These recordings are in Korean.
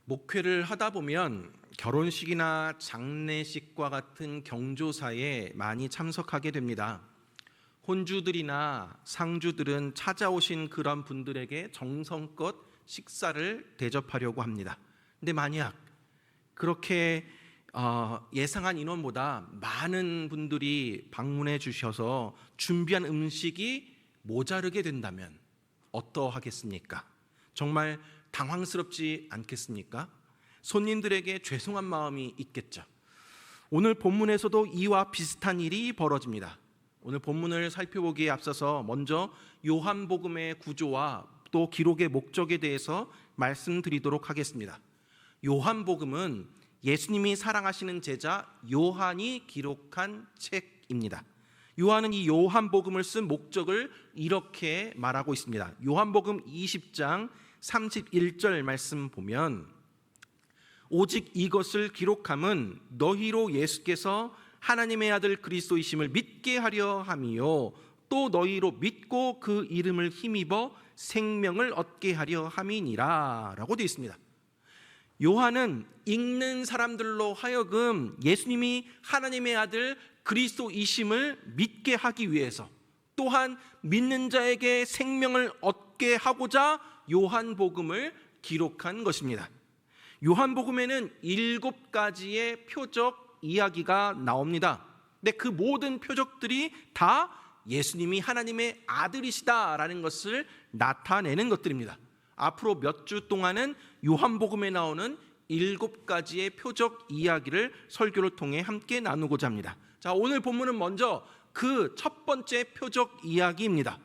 목회를 하다 보면 결혼식이나 장례식과 같은 경조사에 많이 참석하게 됩니다. 혼주들이나 상주들은 찾아오신 그런 분들에게 정성껏 식사를 대접하려고 합니다. 근데 만약 그렇게 예상한 인원보다 많은 분들이 방문해 주셔서 준비한 음식이 모자르게 된다면 어떠하겠습니까? 정말 당황스럽지 않겠습니까? 손님들에게 죄송한 마음이 있겠죠. 오늘 본문에서도 이와 비슷한 일이 벌어집니다. 오늘 본문을 살펴보기에 앞서서 먼저 요한복음의 구조와 또 기록의 목적에 대해서 말씀드리도록 하겠습니다. 요한복음은 예수님이 사랑하시는 제자 요한이 기록한 책입니다. 요한은 이 요한복음을 쓴 목적을 이렇게 말하고 있습니다. 요한복음 20장 31절 말씀 보면, 오직 이것을 기록함은 너희로 예수께서 하나님의 아들 그리스도이심을 믿게 하려 함이요 또 너희로 믿고 그 이름을 힘입어 생명을 얻게 하려 함이니라 라고 되어 있습니다. 요한은 읽는 사람들로 하여금 예수님이 하나님의 아들 그리스도이심을 믿게 하기 위해서, 또한 믿는 자에게 생명을 얻게 하고자 요한복음을 기록한 것입니다. 요한복음에는 7가지의 표적 이야기가 나옵니다. 근데 그 모든 표적들이 다 예수님이 하나님의 아들이시다라는 것을 나타내는 것들입니다. 앞으로 몇 주 동안은 요한복음에 나오는 7가지의 표적 이야기를 설교를 통해 함께 나누고자 합니다. 자, 오늘 본문은 먼저 그 첫 번째 표적 이야기입니다.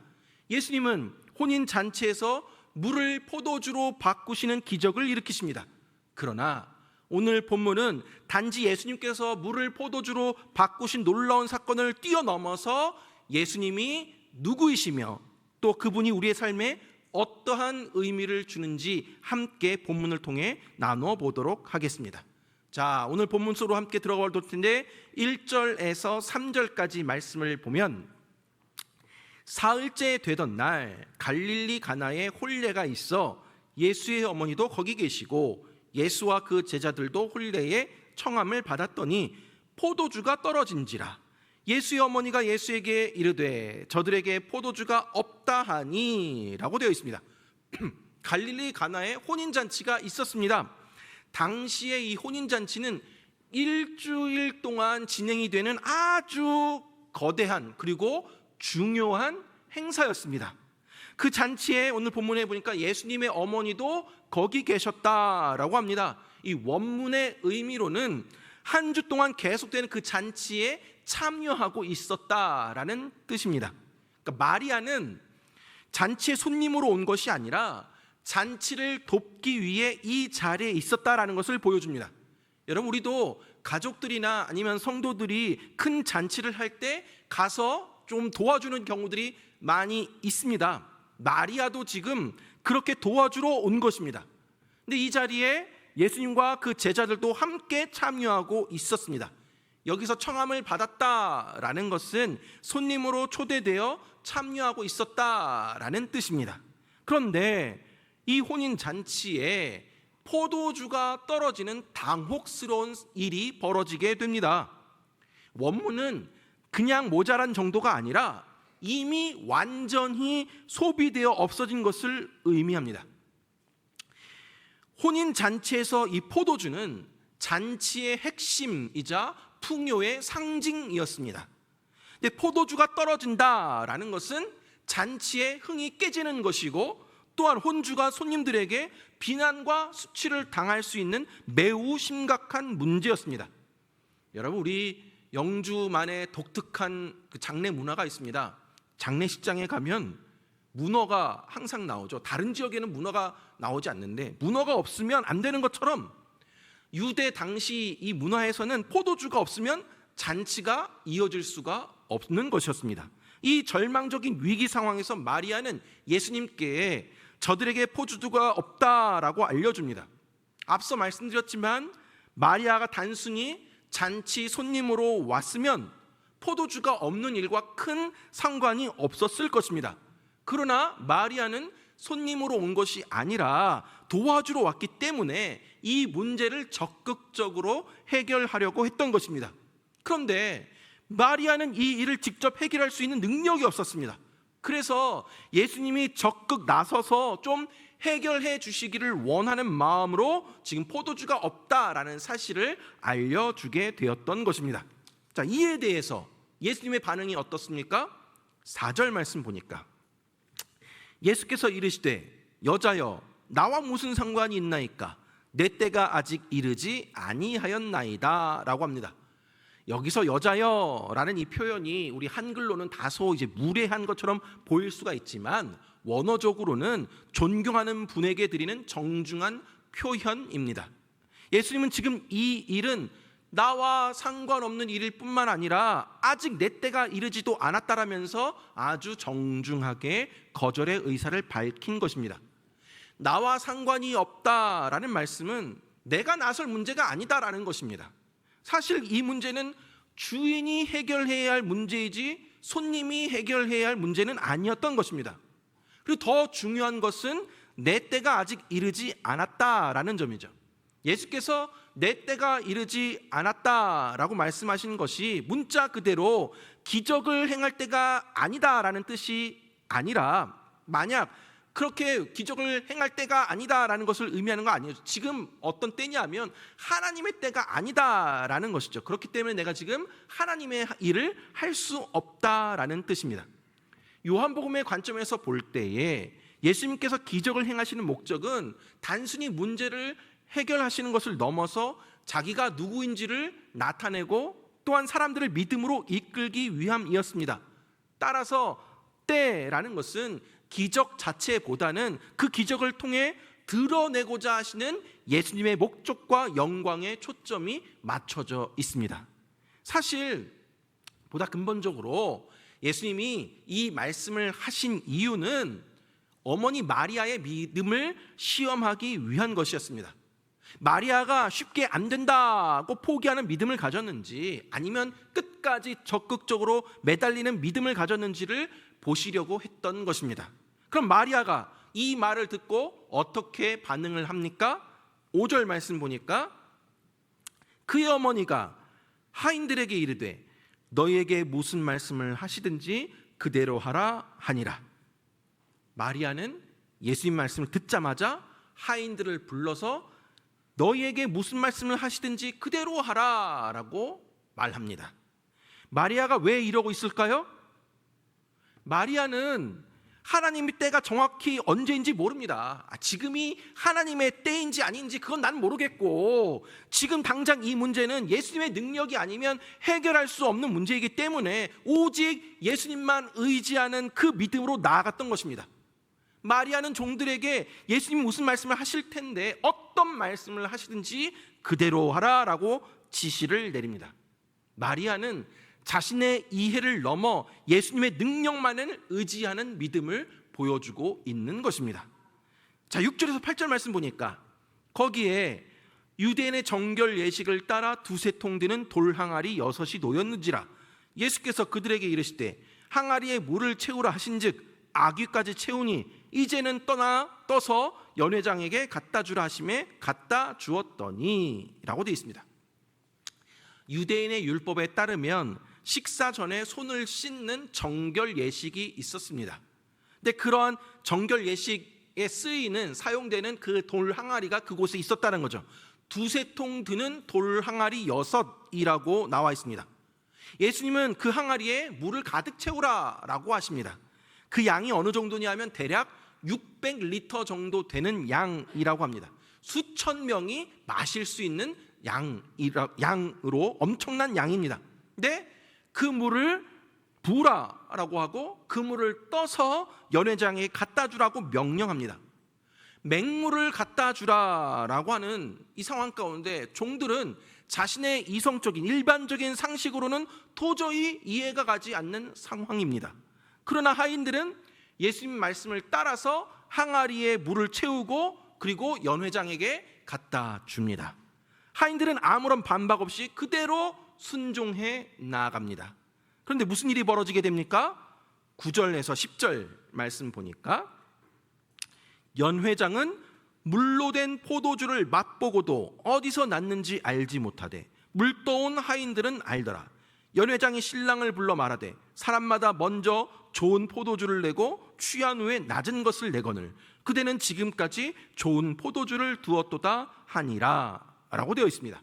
예수님은 혼인잔치에서 물을 포도주로 바꾸시는 기적을 일으키십니다. 그러나 오늘 본문은 단지 예수님께서 물을 포도주로 바꾸신 놀라운 사건을 뛰어넘어서 예수님이 누구이시며 또 그분이 우리의 삶에 어떠한 의미를 주는지 함께 본문을 통해 나누어 보도록 하겠습니다. 자, 오늘 본문 속으로 함께 들어가 볼 텐데 1절에서 3절까지 말씀을 보면, 사흘째 되던 날 갈릴리 가나에 혼례가 있어 예수의 어머니도 거기 계시고 예수와 그 제자들도 혼례에 청함을 받았더니 포도주가 떨어진지라. 예수의 어머니가 예수에게 이르되 저들에게 포도주가 없다 하니 라고 되어 있습니다. 갈릴리 가나에 혼인잔치가 있었습니다. 당시에 이 혼인잔치는 일주일 동안 진행이 되는 아주 거대한 그리고 중요한 행사였습니다. 그 잔치에 오늘 본문에 보니까 예수님의 어머니도 거기 계셨다라고 합니다. 이 원문의 의미로는 한 주 동안 계속되는 그 잔치에 참여하고 있었다라는 뜻입니다. 그러니까 마리아는 잔치에 손님으로 온 것이 아니라 잔치를 돕기 위해 이 자리에 있었다라는 것을 보여줍니다. 여러분, 우리도 가족들이나 아니면 성도들이 큰 잔치를 할 때 가서 좀 도와주는 경우들이 많이 있습니다. 마리아도 지금 그렇게 도와주러 온 것입니다. 근데 이 자리에 예수님과 그 제자들도 함께 참여하고 있었습니다. 여기서 청함을 받았다라는 것은 손님으로 초대되어 참여하고 있었다라는 뜻입니다. 그런데 이 혼인잔치에 포도주가 떨어지는 당혹스러운 일이 벌어지게 됩니다. 원문은 그냥 모자란 정도가 아니라 이미 완전히 소비되어 없어진 것을 의미합니다. 혼인잔치에서 이 포도주는 잔치의 핵심이자 풍요의 상징이었습니다. 근데 포도주가 떨어진다라는 것은 잔치의 흥이 깨지는 것이고, 또한 혼주가 손님들에게 비난과 수치를 당할 수 있는 매우 심각한 문제였습니다. 여러분, 우리 영주만의 독특한 그 장례 문화가 있습니다. 장례식장에 가면 문어가 항상 나오죠. 다른 지역에는 문어가 나오지 않는데, 문어가 없으면 안 되는 것처럼 유대 당시 이 문화에서는 포도주가 없으면 잔치가 이어질 수가 없는 것이었습니다. 이 절망적인 위기 상황에서 마리아는 예수님께 저들에게 포도주가 없다라고 알려줍니다. 앞서 말씀드렸지만 마리아가 단순히 잔치 손님으로 왔으면 포도주가 없는 일과 큰 상관이 없었을 것입니다. 그러나 마리아는 손님으로 온 것이 아니라 도와주러 왔기 때문에 이 문제를 적극적으로 해결하려고 했던 것입니다. 그런데 마리아는 이 일을 직접 해결할 수 있는 능력이 없었습니다. 그래서 예수님이 적극 나서서 좀 해결해 주시기를 원하는 마음으로 지금 포도주가 없다라는 사실을 알려주게 되었던 것입니다. 자, 이에 대해서 예수님의 반응이 어떻습니까? 4절 말씀 보니까 예수께서 이르시되 여자여 나와 무슨 상관이 있나이까 내 때가 아직 이르지 아니하였나이다 라고 합니다. 여기서 여자여 라는 이 표현이 우리 한글로는 다소 이제 무례한 것처럼 보일 수가 있지만 원어적으로는 존경하는 분에게 드리는 정중한 표현입니다. 예수님은 지금 이 일은 나와 상관없는 일일 뿐만 아니라 아직 내 때가 이르지도 않았다라면서 아주 정중하게 거절의 의사를 밝힌 것입니다. 나와 상관이 없다라는 말씀은 내가 나설 문제가 아니다라는 것입니다. 사실 이 문제는 주인이 해결해야 할 문제이지 손님이 해결해야 할 문제는 아니었던 것입니다. 그리고 더 중요한 것은 내 때가 아직 이르지 않았다라는 점이죠. 예수께서 내 때가 이르지 않았다라고 말씀하신 것이 문자 그대로 기적을 행할 때가 아니다라는 뜻이 아니라, 만약 그렇게 기적을 행할 때가 아니다라는 것을 의미하는 거 아니에요. 지금 어떤 때냐면 하나님의 때가 아니다라는 것이죠. 그렇기 때문에 내가 지금 하나님의 일을 할 수 없다라는 뜻입니다. 요한복음의 관점에서 볼 때에 예수님께서 기적을 행하시는 목적은 단순히 문제를 해결하시는 것을 넘어서 자기가 누구인지를 나타내고 또한 사람들을 믿음으로 이끌기 위함이었습니다. 따라서 때라는 것은 기적 자체보다는 그 기적을 통해 드러내고자 하시는 예수님의 목적과 영광에 초점이 맞춰져 있습니다. 사실 보다 근본적으로 예수님이 이 말씀을 하신 이유는 어머니 마리아의 믿음을 시험하기 위한 것이었습니다. 마리아가 쉽게 안 된다고 포기하는 믿음을 가졌는지 아니면 끝까지 적극적으로 매달리는 믿음을 가졌는지를 보시려고 했던 것입니다. 그럼 마리아가 이 말을 듣고 어떻게 반응을 합니까? 5절 말씀 보니까 그의 어머니가 하인들에게 이르되 너희에게 무슨 말씀을 하시든지 그대로 하라 하니라. 마리아는 예수님 말씀을 듣자마자 하인들을 불러서 너희에게 무슨 말씀을 하시든지 그대로 하라 라고 말합니다. 마리아가 왜 이러고 있을까요? 마리아는 하나님의 때가 정확히 언제인지 모릅니다. 지금이 하나님의 때인지 아닌지 그건 난 모르겠고, 지금 당장 이 문제는 예수님의 능력이 아니면 해결할 수 없는 문제이기 때문에 오직 예수님만 의지하는 그 믿음으로 나아갔던 것입니다. 마리아는 종들에게 예수님이 무슨 말씀을 하실 텐데 어떤 말씀을 하시든지 그대로 하라라고 지시를 내립니다. 마리아는 자신의 이해를 넘어 예수님의 능력만을 의지하는 믿음을 보여주고 있는 것입니다. 자, 6절에서 8절 말씀 보니까 거기에 유대인의 정결 예식을 따라 두세 통 드는 돌 항아리 6이 놓였는지라. 예수께서 그들에게 이르시되 항아리에 물을 채우라 하신즉 아귀까지 채우니 이제는 떠서 연회장에게 갖다 주라 하심에 갖다 주었더니 라고 되어 있습니다. 유대인의 율법에 따르면 식사 전에 손을 씻는 정결 예식이 있었습니다. 근데 그러한 정결 예식에 쓰이는 사용되는 그 돌 항아리가 그곳에 있었다는 거죠. 두세 통 드는 돌 항아리 6이라고 나와 있습니다. 예수님은 그 항아리에 물을 가득 채우라라고 하십니다. 그 양이 어느 정도냐 하면 대략 600리터 정도 되는 양이라고 합니다. 수천 명이 마실 수 있는 양으로 엄청난 양입니다. 근데 그 물을 부으라라고 하고 그 물을 떠서 연회장에 갖다 주라고 명령합니다. 맹물을 갖다 주라라고 하는 이 상황 가운데 종들은 자신의 이성적인 일반적인 상식으로는 도저히 이해가 가지 않는 상황입니다. 그러나 하인들은 예수님 말씀을 따라서 항아리에 물을 채우고 그리고 연회장에게 갖다 줍니다. 하인들은 아무런 반박 없이 그대로 순종해 나아갑니다. 그런데 무슨 일이 벌어지게 됩니까? 9절에서 10절 말씀 보니까 연회장은 물로 된 포도주를 맛보고도 어디서 났는지 알지 못하되 물떠온 하인들은 알더라. 연회장이 신랑을 불러 말하되 사람마다 먼저 좋은 포도주를 내고 취한 후에 낮은 것을 내거늘 그대는 지금까지 좋은 포도주를 두었도다 하니라 라고 되어 있습니다.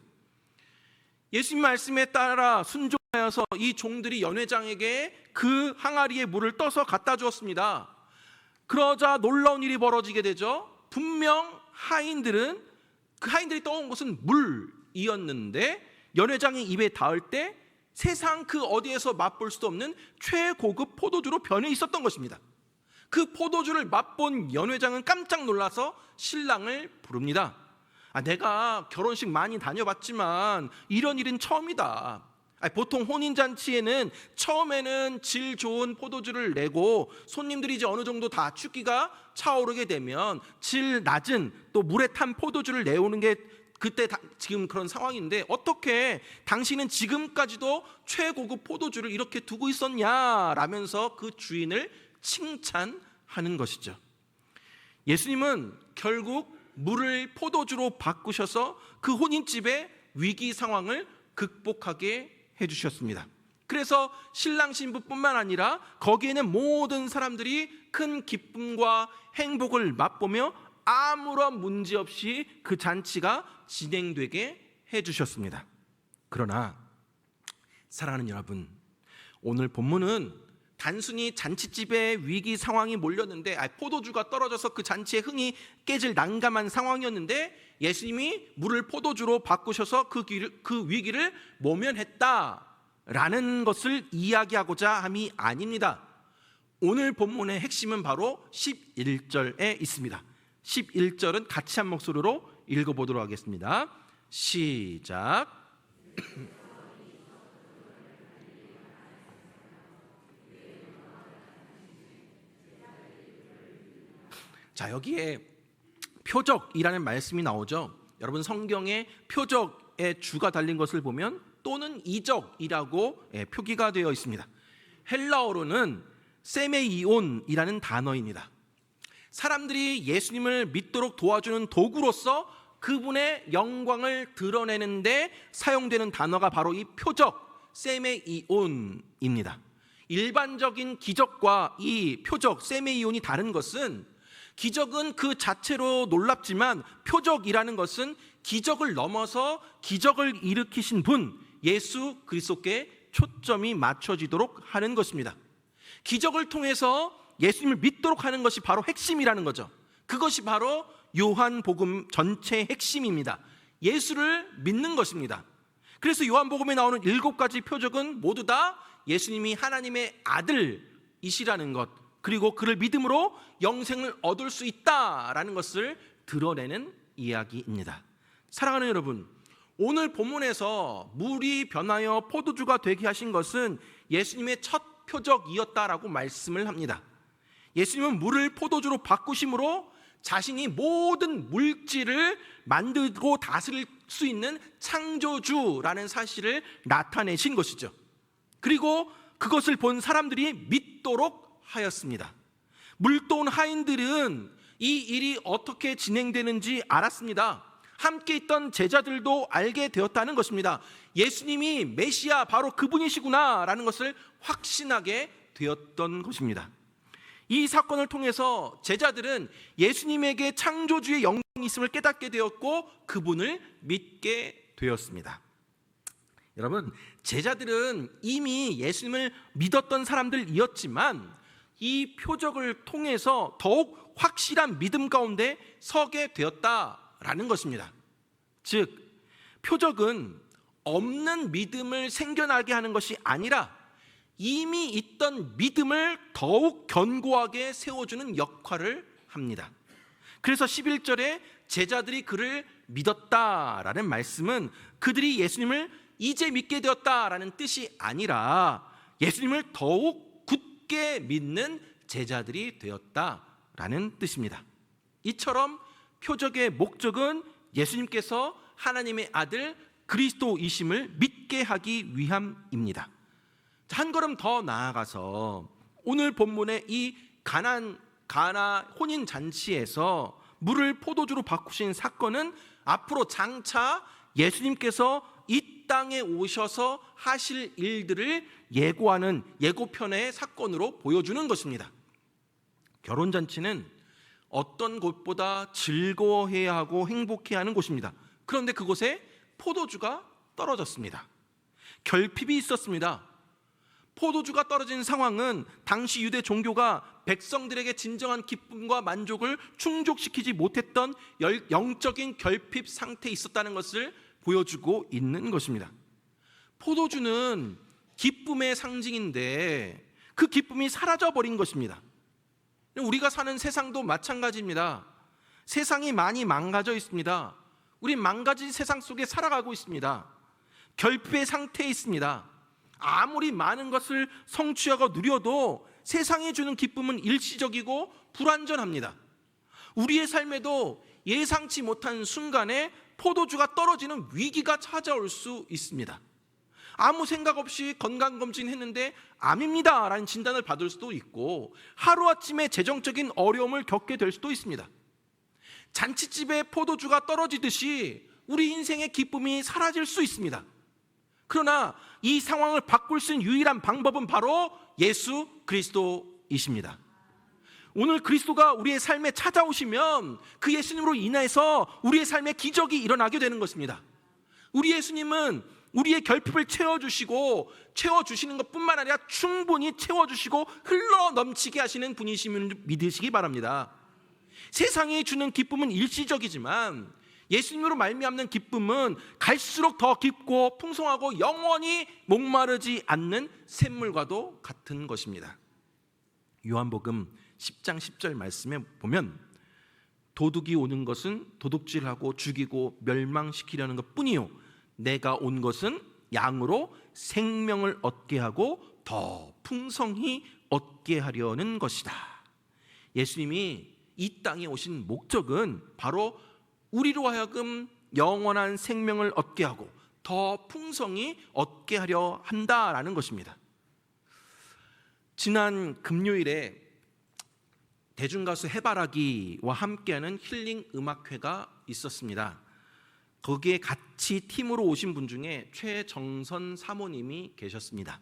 예수님 말씀에 따라 순종하여서 이 종들이 연회장에게 그 항아리에 물을 떠서 갖다 주었습니다. 그러자 놀라운 일이 벌어지게 되죠. 분명 그 하인들이 떠온 것은 물이었는데 연회장이 입에 닿을 때 세상 그 어디에서 맛볼 수도 없는 최고급 포도주로 변해 있었던 것입니다. 그 포도주를 맛본 연회장은 깜짝 놀라서 신랑을 부릅니다. 내가 결혼식 많이 다녀봤지만 이런 일은 처음이다. 보통 혼인잔치에는 처음에는 질 좋은 포도주를 내고 손님들이 이제 어느 정도 다 취기가 차오르게 되면 질 낮은 또 물에 탄 포도주를 내오는 게 그때 지금 그런 상황인데 어떻게 당신은 지금까지도 최고급 포도주를 이렇게 두고 있었냐 라면서 그 주인을 칭찬하는 것이죠. 예수님은 결국 물을 포도주로 바꾸셔서 그 혼인집의 위기 상황을 극복하게 해주셨습니다. 그래서 신랑 신부뿐만 아니라 거기에는 모든 사람들이 큰 기쁨과 행복을 맛보며 아무런 문제 없이 그 잔치가 진행되게 해주셨습니다. 그러나 사랑하는 여러분, 오늘 본문은 단순히 잔치집에 위기 상황이 몰렸는데 포도주가 떨어져서 그 잔치의 흥이 깨질 난감한 상황이었는데 예수님이 물을 포도주로 바꾸셔서 그 위기를 모면했다라는 것을 이야기하고자 함이 아닙니다. 오늘 본문의 핵심은 바로 11절에 있습니다. 11절은 같이 한 목소리로 읽어보도록 하겠습니다. 시작. 자, 여기에 표적이라는 말씀이 나오죠. 여러분 성경에 표적의 주가 달린 것을 보면 또는 이적이라고 표기가 되어 있습니다. 헬라어로는 세메이온이라는 단어입니다. 사람들이 예수님을 믿도록 도와주는 도구로서 그분의 영광을 드러내는데 사용되는 단어가 바로 이 표적 세메이온입니다. 일반적인 기적과 이 표적 세메이온이 다른 것은 기적은 그 자체로 놀랍지만 표적이라는 것은 기적을 넘어서 기적을 일으키신 분 예수 그리스도께 초점이 맞춰지도록 하는 것입니다. 기적을 통해서 예수님을 믿도록 하는 것이 바로 핵심이라는 거죠. 그것이 바로 요한복음 전체의 핵심입니다. 예수를 믿는 것입니다. 그래서 요한복음에 나오는 7가지 표적은 모두 다 예수님이 하나님의 아들이시라는 것, 그리고 그를 믿음으로 영생을 얻을 수 있다라는 것을 드러내는 이야기입니다. 사랑하는 여러분, 오늘 본문에서 물이 변하여 포도주가 되게 하신 것은 예수님의 첫 표적이었다라고 말씀을 합니다. 예수님은 물을 포도주로 바꾸심으로 자신이 모든 물질을 만들고 다스릴 수 있는 창조주라는 사실을 나타내신 것이죠. 그리고 그것을 본 사람들이 믿도록 하였습니다. 물떠온 하인들은 이 일이 어떻게 진행되는지 알았습니다. 함께 있던 제자들도 알게 되었다는 것입니다. 예수님이 메시아 바로 그분이시구나 라는 것을 확신하게 되었던 것입니다. 이 사건을 통해서 제자들은 예수님에게 창조주의 영광이 있음을 깨닫게 되었고 그분을 믿게 되었습니다. 여러분, 제자들은 이미 예수님을 믿었던 사람들이었지만 이 표적을 통해서 더욱 확실한 믿음 가운데 서게 되었다라는 것입니다. 즉, 표적은 없는 믿음을 생겨나게 하는 것이 아니라 이미 있던 믿음을 더욱 견고하게 세워주는 역할을 합니다. 그래서 11절에 제자들이 그를 믿었다라는 말씀은 그들이 예수님을 이제 믿게 되었다라는 뜻이 아니라 예수님을 더욱 굳게 믿는 제자들이 되었다라는 뜻입니다. 이처럼 표적의 목적은 예수님께서 하나님의 아들 그리스도이심을 믿게 하기 위함입니다. 한 걸음 더 나아가서 오늘 본문의 이 가나 혼인 잔치에서 물을 포도주로 바꾸신 사건은 앞으로 장차 예수님께서 이 땅에 오셔서 하실 일들을 예고하는 예고편의 사건으로 보여주는 것입니다. 결혼잔치는 어떤 곳보다 즐거워해야 하고 행복해야 하는 곳입니다. 그런데 그곳에 포도주가 떨어졌습니다. 결핍이 있었습니다. 포도주가 떨어진 상황은 당시 유대 종교가 백성들에게 진정한 기쁨과 만족을 충족시키지 못했던 영적인 결핍 상태에 있었다는 것을 보여주고 있는 것입니다. 포도주는 기쁨의 상징인데 그 기쁨이 사라져버린 것입니다. 우리가 사는 세상도 마찬가지입니다. 세상이 많이 망가져 있습니다. 우리 망가진 세상 속에 살아가고 있습니다. 결핍의 상태에 있습니다. 아무리 많은 것을 성취하고 누려도 세상이 주는 기쁨은 일시적이고 불완전합니다. 우리의 삶에도 예상치 못한 순간에 포도주가 떨어지는 위기가 찾아올 수 있습니다. 아무 생각 없이 건강검진 했는데 암입니다 라는 진단을 받을 수도 있고, 하루아침에 재정적인 어려움을 겪게 될 수도 있습니다. 잔치집에 포도주가 떨어지듯이 우리 인생의 기쁨이 사라질 수 있습니다. 그러나 이 상황을 바꿀 수 있는 유일한 방법은 바로 예수 그리스도이십니다. 오늘 그리스도가 우리의 삶에 찾아오시면 그 예수님으로 인해서 우리의 삶에 기적이 일어나게 되는 것입니다. 우리 예수님은 우리의 결핍을 채워주시는 것뿐만 아니라 충분히 채워주시고 흘러 넘치게 하시는 분이심을 믿으시기 바랍니다. 세상이 주는 기쁨은 일시적이지만 예수님으로 말미암는 기쁨은 갈수록 더 깊고 풍성하고 영원히 목마르지 않는 샘물과도 같은 것입니다. 요한복음 10장 10절 말씀에 보면 도둑이 오는 것은 도둑질하고 죽이고 멸망시키려는 것뿐이요 내가 온 것은 양으로 생명을 얻게 하고 더 풍성히 얻게 하려는 것이다. 예수님이 이 땅에 오신 목적은 바로 우리로 하여금 영원한 생명을 얻게 하고 더 풍성히 얻게 하려 한다라는 것입니다. 지난 금요일에 대중가수 해바라기와 함께하는 힐링 음악회가 있었습니다. 거기에 같이 팀으로 오신 분 중에 최정선 사모님이 계셨습니다.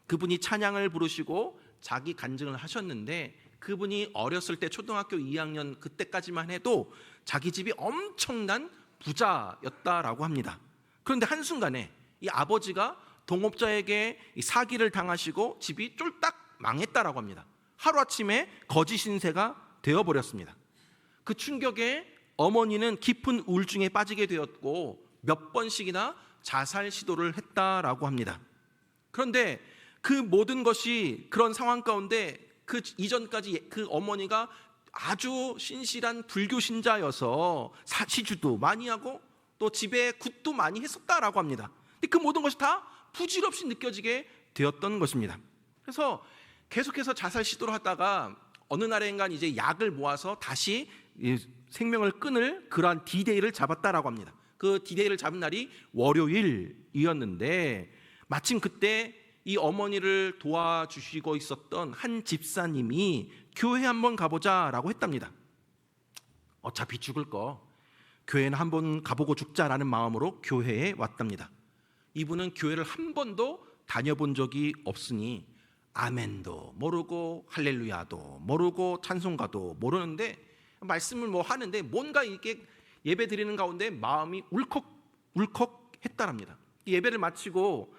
그분이 찬양을 부르시고 자기 간증을 하셨는데, 그분이 어렸을 때 초등학교 2학년 그때까지만 해도 자기 집이 엄청난 부자였다라고 합니다. 그런데 한순간에 이 아버지가 동업자에게 사기를 당하시고 집이 쫄딱 망했다라고 합니다. 하루아침에 거지 신세가 되어버렸습니다. 그 충격에 어머니는 깊은 우울증에 빠지게 되었고 몇 번씩이나 자살 시도를 했다라고 합니다. 그런데 그 모든 것이 그런 상황 가운데 그 이전까지 그 어머니가 아주 신실한 불교 신자여서 사시주도 많이 하고 또 집에 굿도 많이 했었다라고 합니다. 근데 그 모든 것이 다 부질없이 느껴지게 되었던 것입니다. 그래서 계속해서 자살 시도를 하다가 어느 날인가 이제 약을 모아서 다시 생명을 끊을 그러한 디데이를 잡았다라고 합니다. 그 디데이를 잡은 날이 월요일이었는데 마침 그때 이 어머니를 도와주시고 있었던 한 집사님이 교회 한번 가보자라고 했답니다. 어차피 죽을 거 교회는 한번 가보고 죽자라는 마음으로 교회에 왔답니다. 이분은 교회를 한 번도 다녀본 적이 없으니 아멘도 모르고 할렐루야도 모르고 찬송가도 모르는데 말씀을 뭐 하는데 뭔가 이렇게 예배 드리는 가운데 마음이 울컥울컥 했다랍니다. 예배를 마치고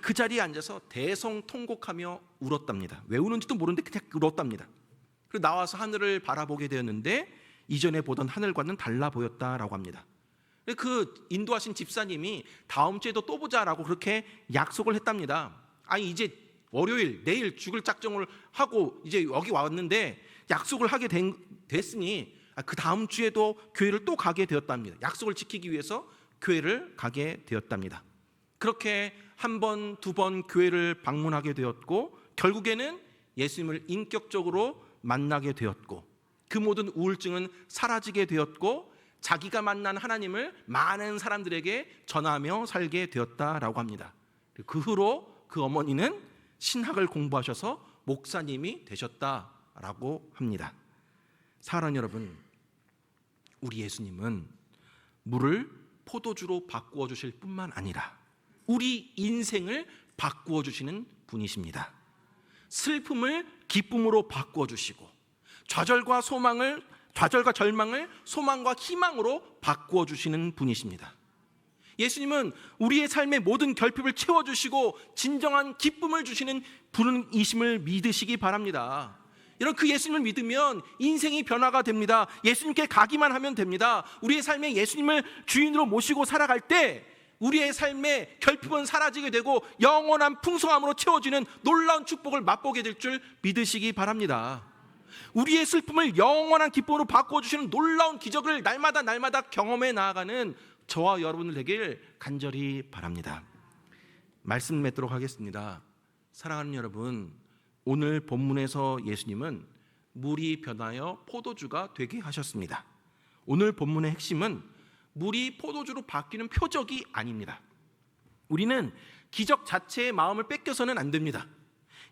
그 자리에 앉아서 대성통곡하며 울었답니다. 왜 우는지도 모르는데 그냥 울었답니다. 그리고 나와서 하늘을 바라보게 되었는데 이전에 보던 하늘과는 달라 보였다라고 합니다. 그 인도하신 집사님이 다음 주에도 또 보자라고 그렇게 약속을 했답니다. 아니 이제 월요일 내일 죽을 작정을 하고 이제 여기 왔는데 약속을 하게 됐으니 그 다음 주에도 교회를 또 가게 되었답니다. 약속을 지키기 위해서 교회를 가게 되었답니다. 그렇게 한 번, 두 번 교회를 방문하게 되었고 결국에는 예수님을 인격적으로 만나게 되었고 그 모든 우울증은 사라지게 되었고 자기가 만난 하나님을 많은 사람들에게 전하며 살게 되었다라고 합니다. 그 후로 그 어머니는 신학을 공부하셔서 목사님이 되셨다라고 합니다. 사랑하는 여러분, 우리 예수님은 물을 포도주로 바꾸어 주실 뿐만 아니라 우리 인생을 바꾸어 주시는 분이십니다. 슬픔을 기쁨으로 바꾸어 주시고 좌절과 절망을 소망과 희망으로 바꾸어 주시는 분이십니다. 예수님은 우리의 삶의 모든 결핍을 채워주시고 진정한 기쁨을 주시는 분이심을 믿으시기 바랍니다. 여러분, 그 예수님을 믿으면 인생이 변화가 됩니다. 예수님께 가기만 하면 됩니다. 우리의 삶에 예수님을 주인으로 모시고 살아갈 때 우리의 삶의 결핍은 사라지게 되고 영원한 풍성함으로 채워지는 놀라운 축복을 맛보게 될 줄 믿으시기 바랍니다. 우리의 슬픔을 영원한 기쁨으로 바꿔주시는 놀라운 기적을 날마다 경험해 나아가는 저와 여러분들 되길 간절히 바랍니다. 말씀 맺도록 하겠습니다. 사랑하는 여러분, 오늘 본문에서 예수님은 물이 변하여 포도주가 되게 하셨습니다. 오늘 본문의 핵심은 물이 포도주로 바뀌는 표적이 아닙니다. 우리는 기적 자체의 마음을 뺏겨서는 안 됩니다.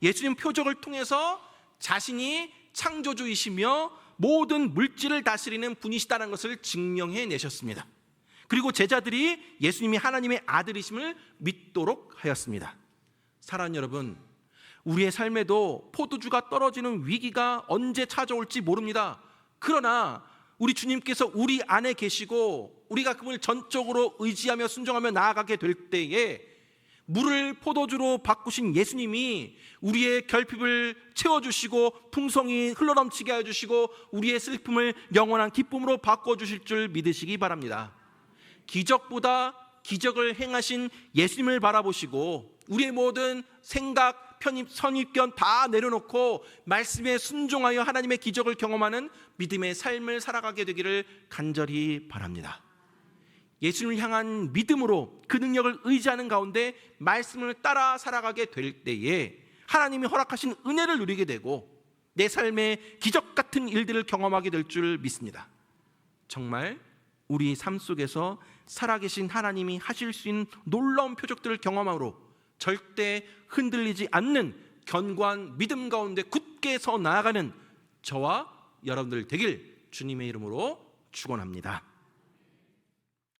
예수님 표적을 통해서 자신이 창조주이시며 모든 물질을 다스리는 분이시다는 것을 증명해 내셨습니다. 그리고 제자들이 예수님이 하나님의 아들이심을 믿도록 하였습니다. 사랑하는 여러분, 우리의 삶에도 포도주가 떨어지는 위기가 언제 찾아올지 모릅니다. 그러나 우리 주님께서 우리 안에 계시고 우리가 그분을 전적으로 의지하며 순종하며 나아가게 될 때에 물을 포도주로 바꾸신 예수님이 우리의 결핍을 채워주시고 풍성히 흘러넘치게 해주시고 우리의 슬픔을 영원한 기쁨으로 바꿔주실 줄 믿으시기 바랍니다. 기적보다 기적을 행하신 예수님을 바라보시고 우리의 모든 생각, 편입, 선입견 다 내려놓고 말씀에 순종하여 하나님의 기적을 경험하는 믿음의 삶을 살아가게 되기를 간절히 바랍니다. 예수님을 향한 믿음으로 그 능력을 의지하는 가운데 말씀을 따라 살아가게 될 때에 하나님이 허락하신 은혜를 누리게 되고 내 삶의 기적 같은 일들을 경험하게 될 줄 믿습니다. 정말 우리 삶 속에서 살아계신 하나님이 하실 수 있는 놀라운 표적들을 경험함으로 절대 흔들리지 않는 견고한 믿음 가운데 굳게 서 나아가는 저와 여러분들 되길 주님의 이름으로 축원합니다.